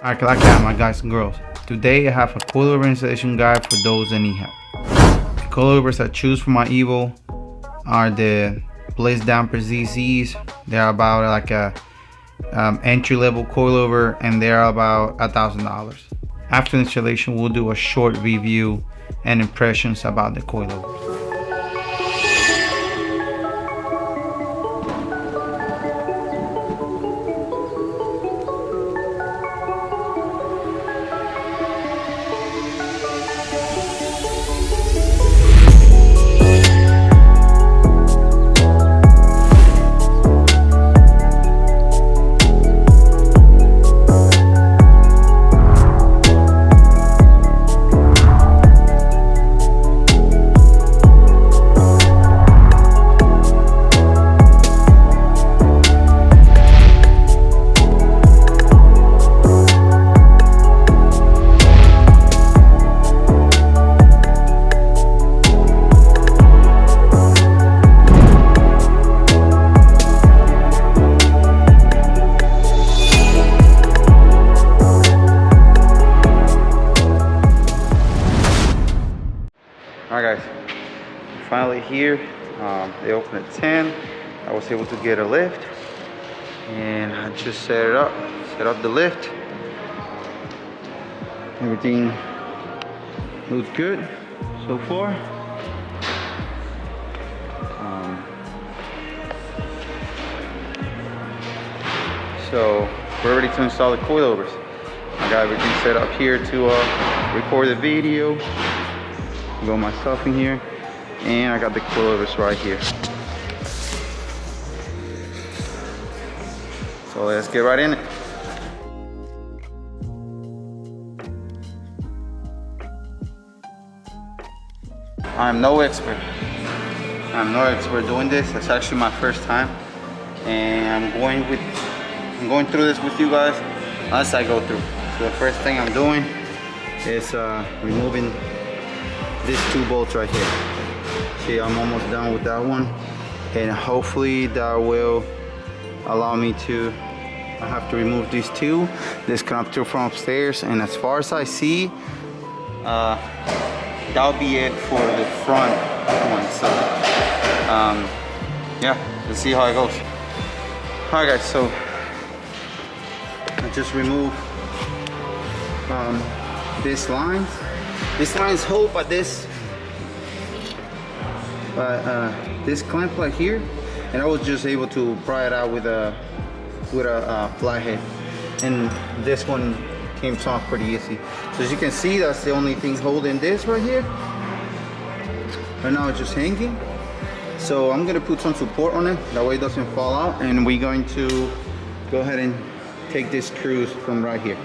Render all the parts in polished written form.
Alright, like that, my guys and girls. Today I have a coilover installation guide for those that need help. The coilovers I choose for my EVO are the BLITZ damper ZZs. They're about like a entry-level coilover, and they're about $1,000. After installation, we'll do a short review and impressions about the coilovers. Alright guys, finally here. They opened at 10. I was able to get a lift, and I just set up the lift. Everything looks good so far. So we're ready to install the coilovers. I got everything set up here to record the video. Go myself in here, and I got the coilovers right here. So let's get right in it. I'm no expert doing this. It's actually my first time, and I'm going through this with you guys as I go through. So the first thing I'm doing is removing these two bolts right here. See, I'm almost done with that one, and hopefully that will allow me to. I have to remove these two. This connector from upstairs, and as far as I see, that'll be it for the front one. So yeah, let's see how it goes. All right guys, so I just removed this line. This line is hold by this clamp right here, and I was just able to pry it out with a flathead, and this one came off pretty easy. So as you can see, that's the only thing holding this right here. Right now it's just hanging. So I'm gonna put some support on it, that way it doesn't fall out, and we're going to go ahead and take this screws from right here.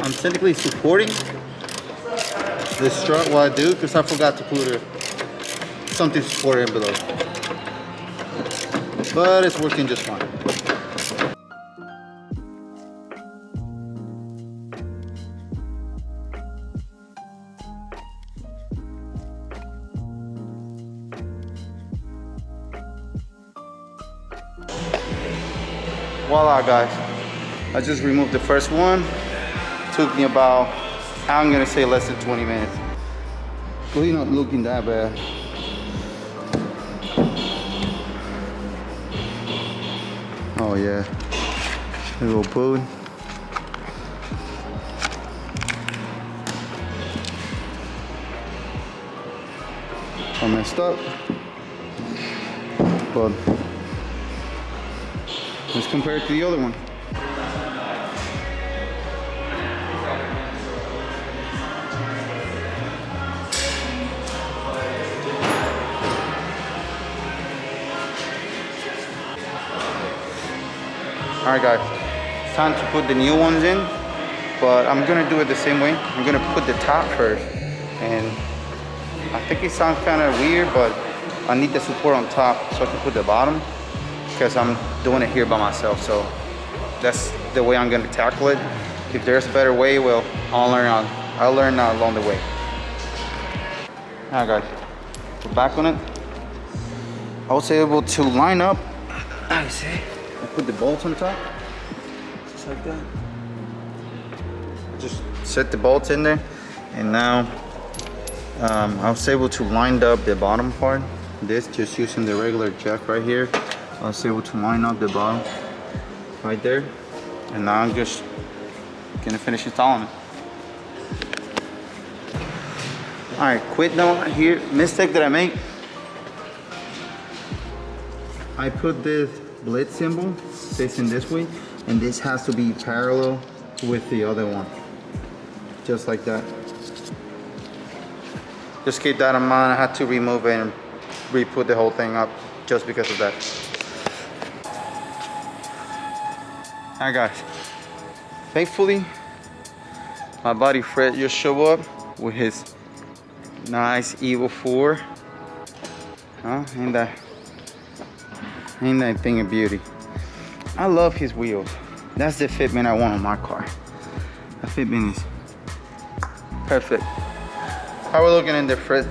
I'm technically supporting this strut while I do, because I forgot to put something supported in below. But it's working just fine. Voila guys, I just removed the first one. Took me about, I'm gonna say less than 20 minutes. Really not looking that bad. Oh yeah, a little boot. I messed up, but let's compare it to the other one. Alright guys, it's time to put the new ones in. but I'm gonna do it the same way. I'm gonna put the top first, and I think it sounds kind of weird, but I need the support on top so I can put the bottom, because I'm doing it here by myself. So that's the way I'm gonna tackle it. If there's a better way, well, I'll learn along the way. All right, guys, we're back on it. I was able to line up, I see, I put the bolts on top, just like that. Just set the bolts in there, and now I was able to line up the bottom part. This, just using the regular jack right here, I was able to line up the bottom right there, and now I'm just gonna finish installing it. All right, quick note here, mistake that I make. I put this BLITZ symbol facing this way, and this has to be parallel with the other one. Just like that. Just keep that in mind. I had to remove it and re-put the whole thing up just because of that. Alright guys, thankfully my buddy Fred just showed up with his nice EVO IV. Huh? Ain't that thing a beauty? I love his wheels. That's the fitment I want on my car. The fitment is perfect. How we looking in there, Fred?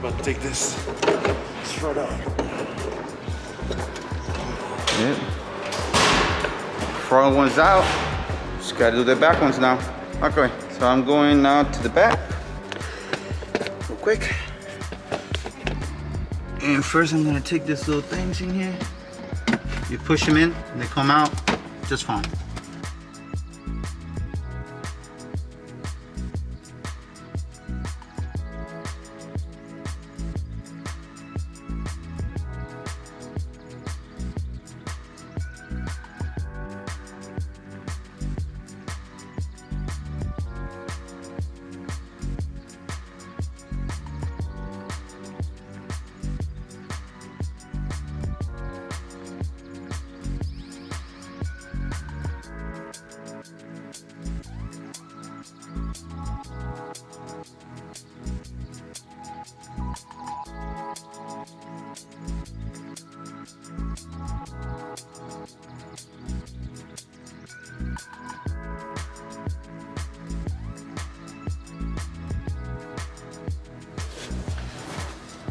About to take this straight up. Yep. Front one's out. Just gotta do the back ones now. Okay, so I'm going now to the back. Real quick. And first I'm gonna take these little things in here. You push them in and they come out just fine.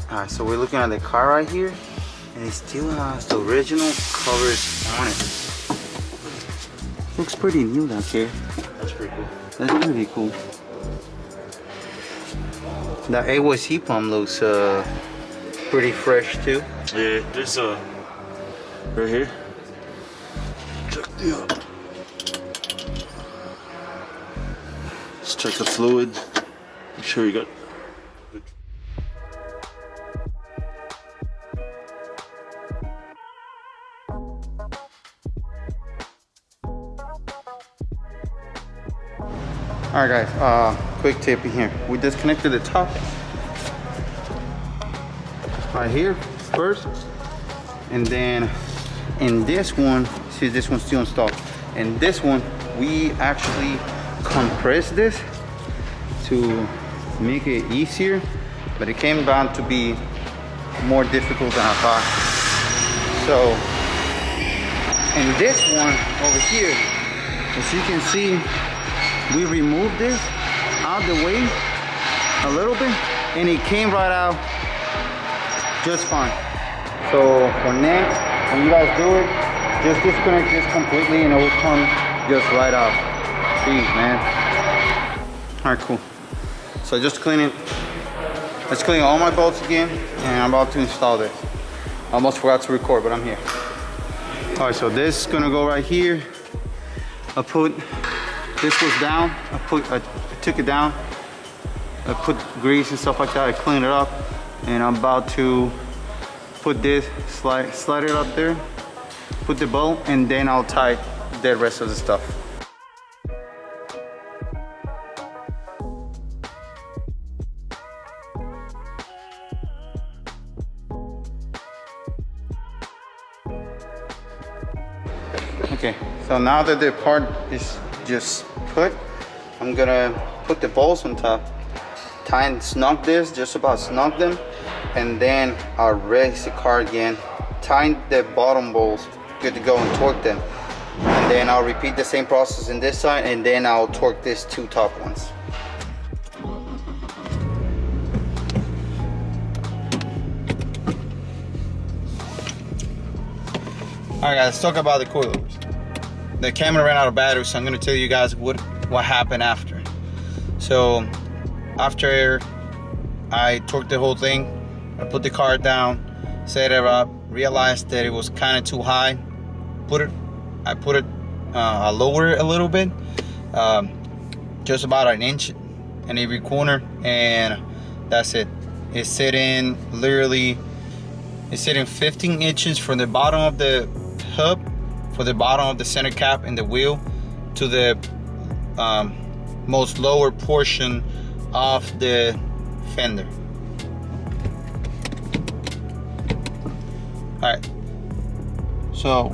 Alright, so we're looking at the car right here, and it still has the original covers on it. Looks pretty new down here. That's pretty cool. That's pretty cool. The AOC pump looks pretty fresh too. Yeah, there's a right here. Check the let's check the fluid. Make sure you got. Alright guys, quick tip here. We disconnected the top right here first, and then in this one, see this one's still installed. In this one, we actually compressed this to make it easier, but it came down to be more difficult than I thought. So in this one over here, as you can see, we removed this out the way a little bit, and it came right out just fine. So for next, when you guys do it, just disconnect this completely and it will come just right out. Jeez, man. All right, cool. So just cleaning all my bolts again, and I'm about to install this. I almost forgot to record, but I'm here. All right, so this is gonna go right here. This was down, I took it down. I put grease and stuff like that, I cleaned it up. And I'm about to put this, slide it up there, put the bolt, and then I'll tie the rest of the stuff. Okay, so now that the part is just put. I'm gonna put the bolts on top, tie and snug this, just about snug them, and then I'll raise the car again, tie the bottom bolts, good to go, and torque them. And then I'll repeat the same process in this side, and then I'll torque these two top ones. Alright guys, let's talk about the coilovers. The camera ran out of battery, so I'm going to tell you guys what happened after. So after I torqued the whole thing, I put the car down, set it up, realized that it was kind of too high. I lower it a little bit, just about an inch in every corner, and that's it. It's sitting 15 inches from the bottom of the hub, for the bottom of the center cap and the wheel, to the most lower portion of the fender. Alright, so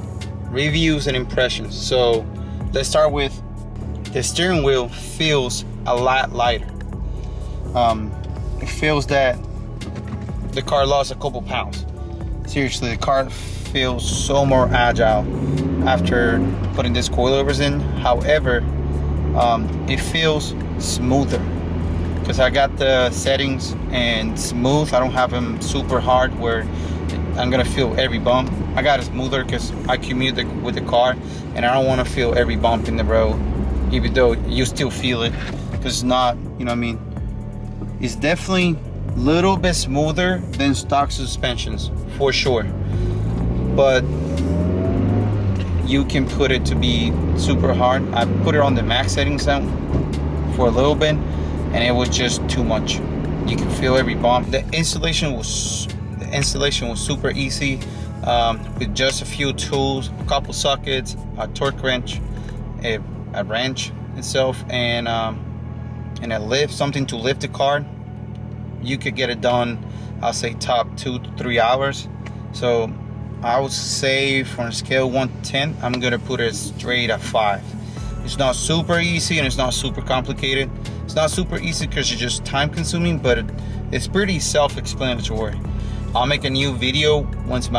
reviews and impressions. So let's start with the steering wheel. Feels a lot lighter. It feels that the car lost a couple pounds. Seriously, the car feels so more agile after putting these coilovers in. However, it feels smoother because I got the settings and smooth. I don't have them super hard where I'm gonna feel every bump. I got it smoother because I commute with the car, and I don't want to feel every bump in the road, even though you still feel it, because it's not, you know what I mean. It's definitely a little bit smoother than stock suspensions for sure, but you can put it to be super hard. I put it on the max settings down for a little bit, and it was just too much. You can feel every bump. The installation was super easy, with just a few tools, a couple sockets, a torque wrench, a wrench itself, and a lift, something to lift the car. You could get it done, I'll say top 2 to 3 hours. So I would say from a scale 1 to 10, I'm gonna put it straight at 5. It's not super easy and it's not super complicated. It's not super easy because it's just time consuming, but it's pretty self-explanatory. I'll make a new video once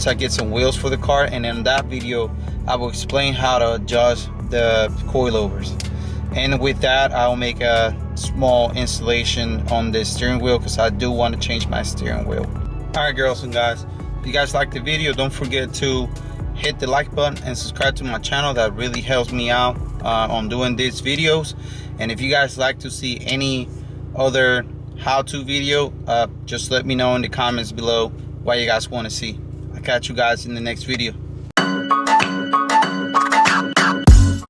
I get some wheels for the car, and in that video I will explain how to adjust the coilovers. And with that, I'll make a small installation on the steering wheel because I do want to change my steering wheel. Alright girls and guys, if you guys like the video, don't forget to hit the like button and subscribe to my channel. That really helps me out on doing these videos. And if you guys like to see any other how-to video, just let me know in the comments below what you guys want to see. I'll catch you guys in the next video.